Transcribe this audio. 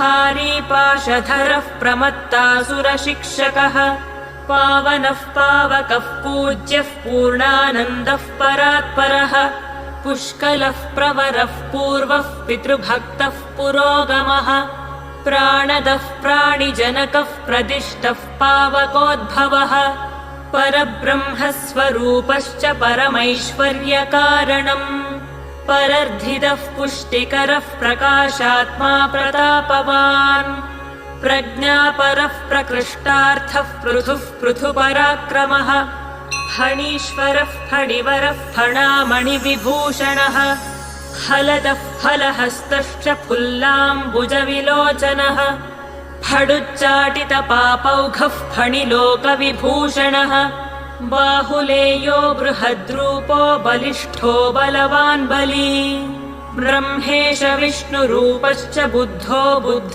भारी पाशधरः प्रमत्तासुरशिक्षकः पावनः पावकः पूज्यः पूर्णानन्दः परात्परः पुष्कलः प्रवरः पूर्वः पितृभक्तः पुरोगमः प्राणदः प्राणिजनकः प्रदिष्टः पावकोद्भवः परब्रह्मस्वरूपश्च परमैश्वर्यकारणम् परर्धिदः पुष्टिकरः प्रकाशात्मा प्रतापवान् प्रज्ञापरः प्रकृष्टार्थः पृथुः पृथुपराक्रमः फणीश्वरः फणिवरः फणामणिविभूषणः फलदः फलहस्तश्च फुल्लाम्बुजविलोचनः फडुच्चाटितपापौघः फणिलोकविभूषणः बाहुलेयो बृहद्रूपो बलिष्ठो बलवान् बली ब्रह्मेश विष्णुरूपश्च बुद्धो बुद्धि